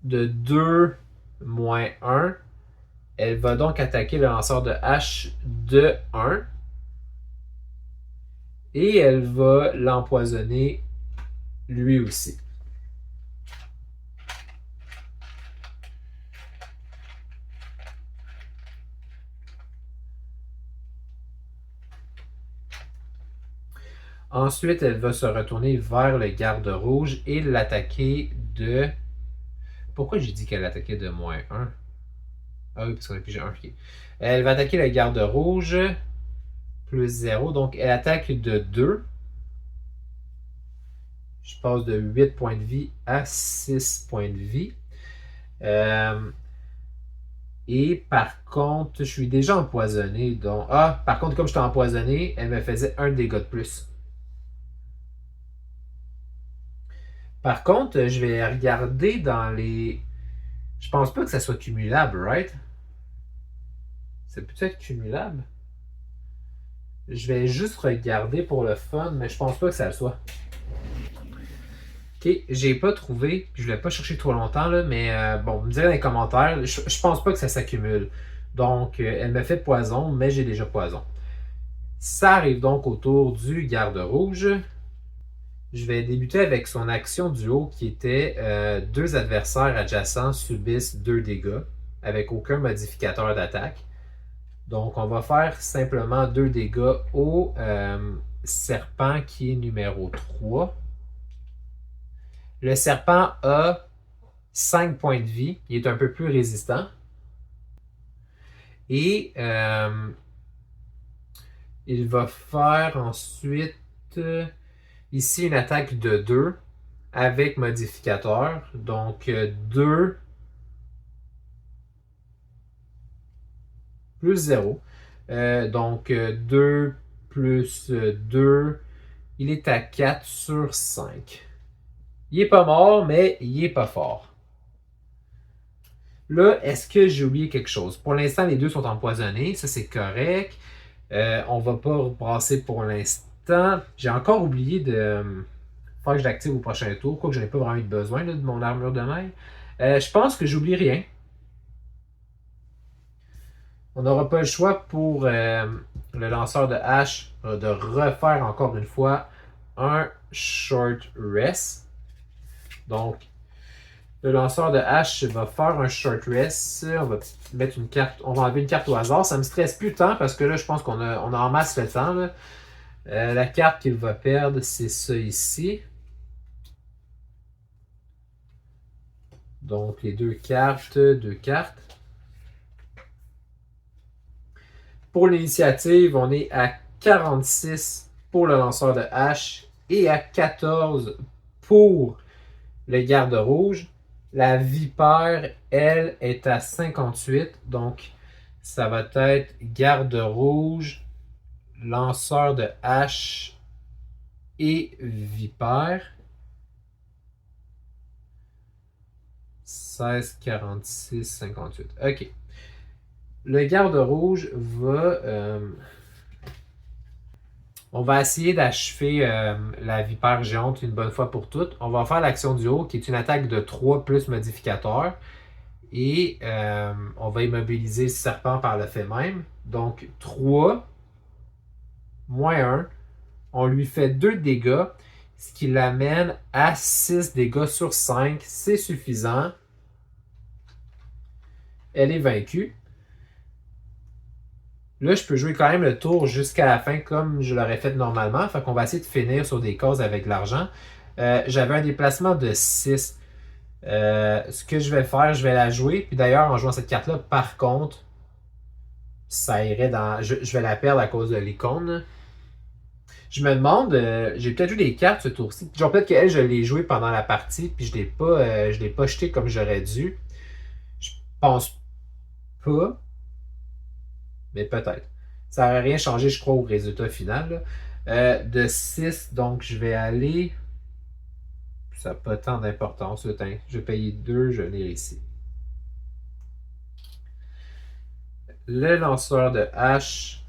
2 moins 1. Elle va donc attaquer le lanceur de hache de 1. Et elle va l'empoisonner lui aussi. Ensuite, elle va se retourner vers le garde rouge et l'attaquer de... Pourquoi j'ai dit qu'elle attaquait de moins 1? Ah oui, parce qu'on a pigé un. Ok. Elle va attaquer le garde rouge. Plus 0. Donc, elle attaque de 2. Je passe de 8 points de vie à 6 points de vie. Et par contre, je suis déjà empoisonné. Donc... Ah, par contre, comme je suis empoisonné, elle me faisait un dégât de plus. Par contre, je vais regarder dans les... Je pense pas que ça soit cumulable, right? Ça peut être cumulable? Je vais juste regarder pour le fun, mais je pense pas que ça le soit. Ok, j'ai pas trouvé, puis je l'ai pas cherché trop longtemps, là, mais bon, vous me direz dans les commentaires, je pense pas que ça s'accumule. Donc, elle me fait poison, mais j'ai déjà poison. Ça arrive donc autour du garde rouge. Je vais débuter avec son action du haut qui était deux adversaires adjacents subissent 2 dégâts avec aucun modificateur d'attaque. Donc, on va faire simplement 2 dégâts au serpent qui est numéro 3. Le serpent a 5 points de vie. Il est un peu plus résistant. Et il va faire ensuite ici une attaque de 2 avec modificateur. Donc 2 plus 0. Donc 2 plus 2. Il est à 4 sur 5. Il est pas mort, mais il est pas fort. Là, est-ce que j'ai oublié quelque chose? Pour l'instant, les deux sont empoisonnés. Ça, c'est correct. On va pas rebrasser pour l'instant. J'ai encore oublié de faire que je l'active au prochain tour. Quoique je n'ai pas vraiment eu besoin là, de mon armure de maille. Je pense que j'oublie rien. On n'aura pas le choix pour le lanceur de hache de refaire encore une fois un short rest. Donc, le lanceur de hache va faire un short rest. On va mettre une carte. On va enlever une carte au hasard. Ça me stresse plus tant parce que là, je pense qu'on a en masse le temps. Là. La carte qu'il va perdre, c'est ça ici. Donc, les deux cartes. Pour l'initiative, on est à 46 pour le lanceur de hache et à 14 pour le garde rouge. La vipère, elle, est à 58. Donc, ça va être garde rouge, lanceur de hache et vipère. 16, 46, 58. OK. Le garde rouge va... on va essayer d'achever la vipère géante une bonne fois pour toutes. On va faire l'action du haut qui est une attaque de 3 plus modificateur. Et on va immobiliser le serpent par le fait même. Donc 3 moins 1. On lui fait 2 dégâts. Ce qui l'amène à 6 dégâts sur 5. C'est suffisant. Elle est vaincue. Là, je peux jouer quand même le tour jusqu'à la fin comme je l'aurais fait normalement. Fait qu'on va essayer de finir sur des cases avec l'argent. J'avais un déplacement de 6. Ce que je vais faire, je vais la jouer. Puis d'ailleurs, en jouant cette carte-là, par contre, ça irait dans. Je vais la perdre à cause de l'icône. Je me demande, j'ai peut-être joué des cartes ce tour-ci. Genre peut-être qu'elle, je l'ai joué pendant la partie, puis je l'ai pas jeté comme j'aurais dû. Je pense pas. Mais peut-être. Ça n'aurait rien changé, je crois, au résultat final. De 6, donc je vais aller. Ça n'a pas tant d'importance. Je vais payer 2, je l'ai ici. Le lanceur de hache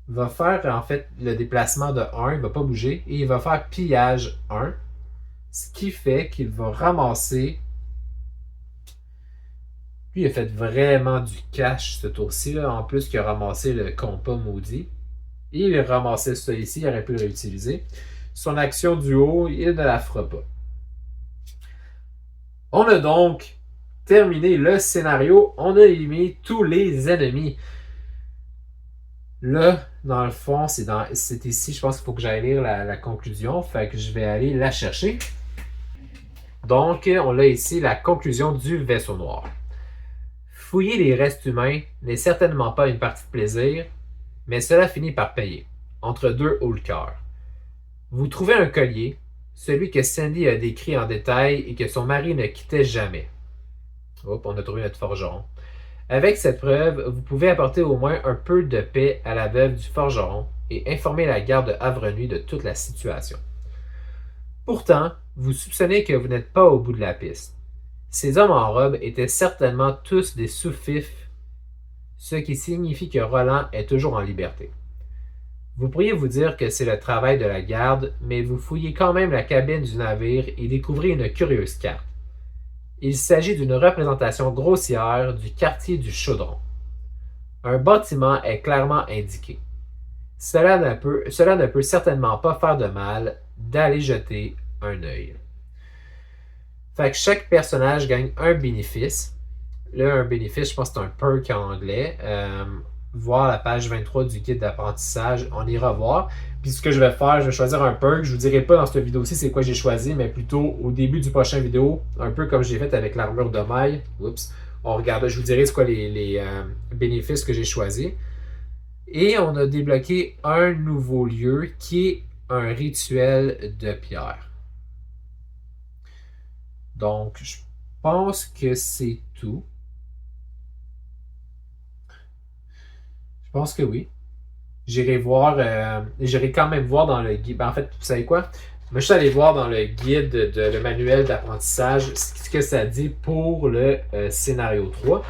va faire en fait le déplacement de 1, il ne va pas bouger, et il va faire pillage 1. Ce qui fait qu'il va ramasser. Lui, il a fait vraiment du cash ce tour-ci. En plus qu'il a ramassé le compas maudit. Et il a ramassé ça ici, il aurait pu le réutiliser. Son action du haut, il ne la fera pas. On a donc terminé le scénario. On a éliminé tous les ennemis. Là, dans le fond, c'est ici, je pense qu'il faut que j'aille lire la conclusion. Fait que je vais aller la chercher. Donc, on a ici la conclusion du vaisseau noir. Fouiller les restes humains n'est certainement pas une partie de plaisir, mais cela finit par payer, entre deux hauts le cœur. Vous trouvez un collier, celui que Sandy a décrit en détail et que son mari ne quittait jamais. Hop, on a trouvé notre forgeron. Avec cette preuve, vous pouvez apporter au moins un peu de paix à la veuve du forgeron et informer la garde de Havre-Nuit de toute la situation. Pourtant, vous soupçonnez que vous n'êtes pas au bout de la piste. Ces hommes en robe étaient certainement tous des sous-fifs, ce qui signifie que Roland est toujours en liberté. Vous pourriez vous dire que c'est le travail de la garde, mais vous fouillez quand même la cabine du navire et découvrez une curieuse carte. Il s'agit d'une représentation grossière du quartier du Chaudron. Un bâtiment est clairement indiqué. Cela ne peut certainement pas faire de mal d'aller jeter un œil. Fait que chaque personnage gagne un bénéfice. Là, un bénéfice, je pense que c'est un perk en anglais. Voir la page 23 du guide d'apprentissage, on ira voir. Puis ce que je vais faire, je vais choisir un perk. Je ne vous dirai pas dans cette vidéo-ci c'est quoi j'ai choisi, mais plutôt au début du prochain vidéo, un peu comme j'ai fait avec l'armure de maille. Oups. On regarde, je vous dirai c'est quoi les bénéfices que j'ai choisis. Et on a débloqué un nouveau lieu qui est un rituel de pierre. Donc, je pense que c'est tout. Je pense que oui. J'irai quand même voir dans le guide. Ben, en fait, vous savez quoi? Moi, je suis allé voir dans le guide le manuel d'apprentissage ce que ça dit pour le scénario 3.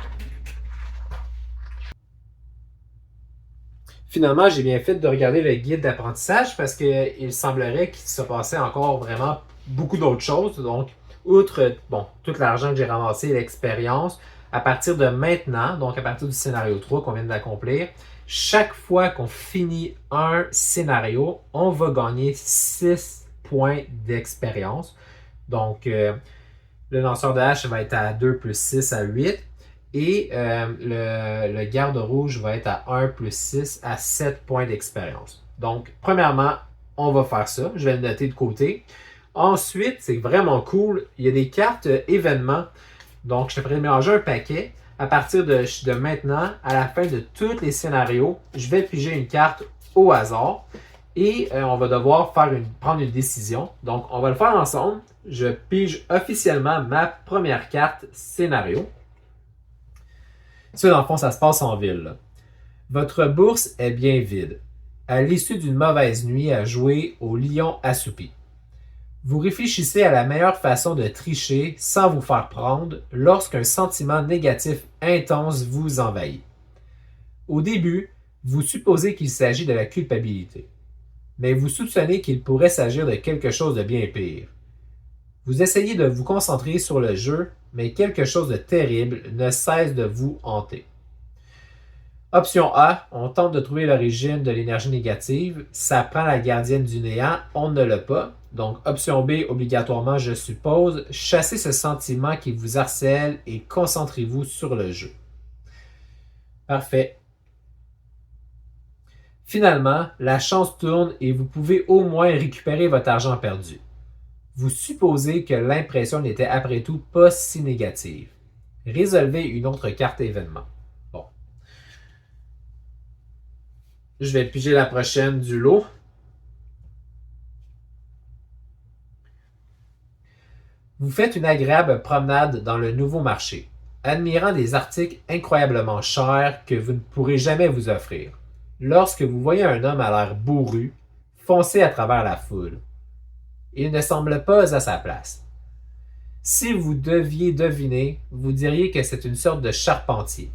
Finalement, j'ai bien fait de regarder le guide d'apprentissage parce qu'il semblerait qu'il se passait encore vraiment beaucoup d'autres choses. Donc, outre tout l'argent que j'ai ramassé et l'expérience, à partir de maintenant, donc à partir du scénario 3 qu'on vient d'accomplir, chaque fois qu'on finit un scénario, on va gagner 6 points d'expérience. Donc, le lanceur de hache va être à 2 plus 6 à 8. Et le garde rouge va être à 1 plus 6 à 7 points d'expérience. Donc, premièrement, on va faire ça. Je vais le noter de côté. Ensuite, c'est vraiment cool. Il y a des cartes événements. Donc, je te ferai mélanger un paquet. À partir de maintenant, à la fin de tous les scénarios, je vais piger une carte au hasard. Et on va devoir prendre une décision. Donc, on va le faire ensemble. Je pige officiellement ma première carte scénario. Ça, dans le fond, ça se passe en ville. Là. Votre bourse est bien vide. À l'issue d'une mauvaise nuit à jouer au lion assoupi. Vous réfléchissez à la meilleure façon de tricher sans vous faire prendre lorsqu'un sentiment négatif intense vous envahit. Au début, vous supposez qu'il s'agit de la culpabilité, mais vous soupçonnez qu'il pourrait s'agir de quelque chose de bien pire. Vous essayez de vous concentrer sur le jeu, mais quelque chose de terrible ne cesse de vous hanter. Option A, on tente de trouver l'origine de l'énergie négative. Ça prend la gardienne du néant, on ne l'a pas. Donc, option B, obligatoirement, je suppose, chassez ce sentiment qui vous harcèle et concentrez-vous sur le jeu. Parfait. Finalement, la chance tourne et vous pouvez au moins récupérer votre argent perdu. Vous supposez que l'impression n'était après tout pas si négative. Résolvez une autre carte événement. Bon. Je vais piger la prochaine du lot. Vous faites une agréable promenade dans le nouveau marché, admirant des articles incroyablement chers que vous ne pourrez jamais vous offrir. Lorsque vous voyez un homme à l'air bourru, foncer à travers la foule. Il ne semble pas à sa place. Si vous deviez deviner, vous diriez que c'est une sorte de charpentier.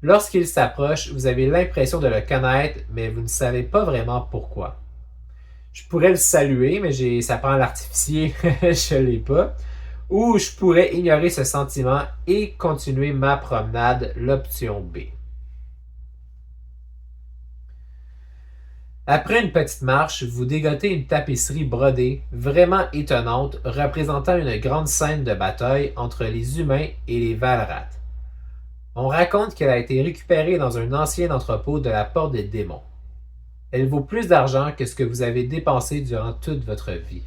Lorsqu'il s'approche, vous avez l'impression de le connaître, mais vous ne savez pas vraiment pourquoi. Je pourrais le saluer, mais ça prend l'artificier, je ne l'ai pas. Ou je pourrais ignorer ce sentiment et continuer ma promenade, l'option B. Après une petite marche, vous dégotez une tapisserie brodée, vraiment étonnante, représentant une grande scène de bataille entre les humains et les Valrat. On raconte qu'elle a été récupérée dans un ancien entrepôt de la Porte des Démons. Elle vaut plus d'argent que ce que vous avez dépensé durant toute votre vie.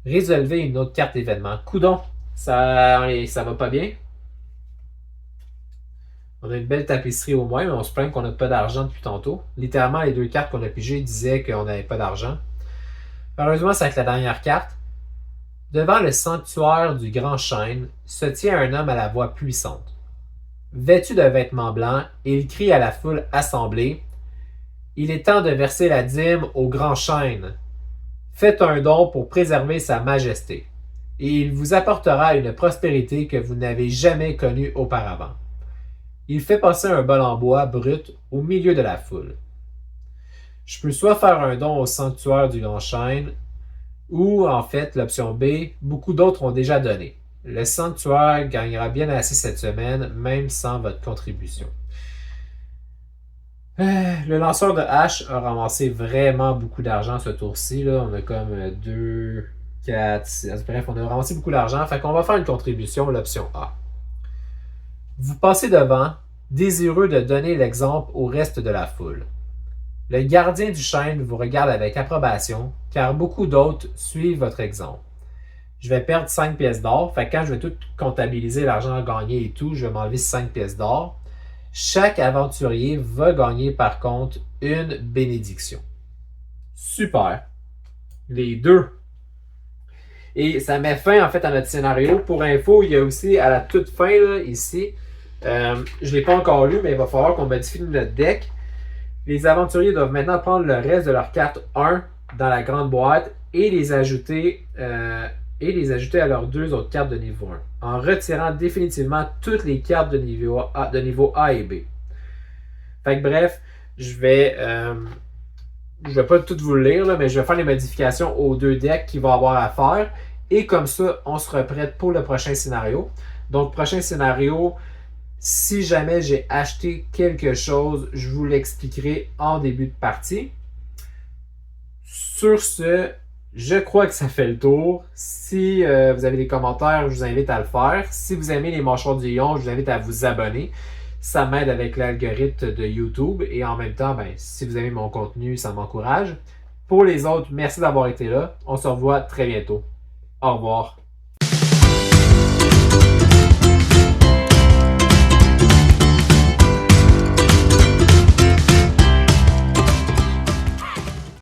Résolvez une autre carte événement. Coudon, ça va pas bien? On a une belle tapisserie au moins, mais on se plaint qu'on n'a pas d'argent depuis tantôt. Littéralement, les 2 cartes qu'on a pigées disaient qu'on n'avait pas d'argent. Heureusement, c'est avec la dernière carte. Devant le sanctuaire du grand chêne se tient un homme à la voix puissante. Vêtu de vêtements blancs, il crie à la foule assemblée. Il est temps de verser la dîme au grand chêne. Faites un don pour préserver sa majesté, et il vous apportera une prospérité que vous n'avez jamais connue auparavant. Il fait passer un bol en bois brut au milieu de la foule. Je peux soit faire un don au sanctuaire du grand chêne, ou en fait, l'option B, beaucoup d'autres ont déjà donné. Le sanctuaire gagnera bien assez cette semaine, même sans votre contribution. Le lanceur de hache a ramassé vraiment beaucoup d'argent ce tour-ci. Là. On a comme 2, 4, 6. Bref, on a ramassé beaucoup d'argent. Fait qu'on va faire une contribution, l'option A. Vous passez devant, désireux de donner l'exemple au reste de la foule. Le gardien du chêne vous regarde avec approbation, car beaucoup d'autres suivent votre exemple. Je vais perdre 5 pièces d'or. Fait que quand je vais tout comptabiliser l'argent gagné et tout, je vais m'enlever 5 pièces d'or. Chaque aventurier va gagner par contre une bénédiction. Super. Les deux. Et ça met fin en fait à notre scénario. Pour info, il y a aussi à la toute fin là, ici, je ne l'ai pas encore lu, mais il va falloir qu'on modifie notre deck. Les aventuriers doivent maintenant prendre le reste de leurs cartes 1 dans la grande boîte et les ajouter à leurs 2 autres cartes de niveau 1, en retirant définitivement toutes les cartes de niveau A et B. Fait que bref, je vais pas tout vous le lire, là, mais je vais faire les modifications aux 2 decks qu'il va avoir à faire. Et comme ça, on se reprête pour le prochain scénario. Donc, prochain scénario, si jamais j'ai acheté quelque chose, je vous l'expliquerai en début de partie. Sur ce, je crois que ça fait le tour. Si vous avez des commentaires, je vous invite à le faire. Si vous aimez les mâchoires du lion, je vous invite à vous abonner. Ça m'aide avec l'algorithme de YouTube. Et en même temps, si vous aimez mon contenu, ça m'encourage. Pour les autres, merci d'avoir été là. On se revoit très bientôt. Au revoir.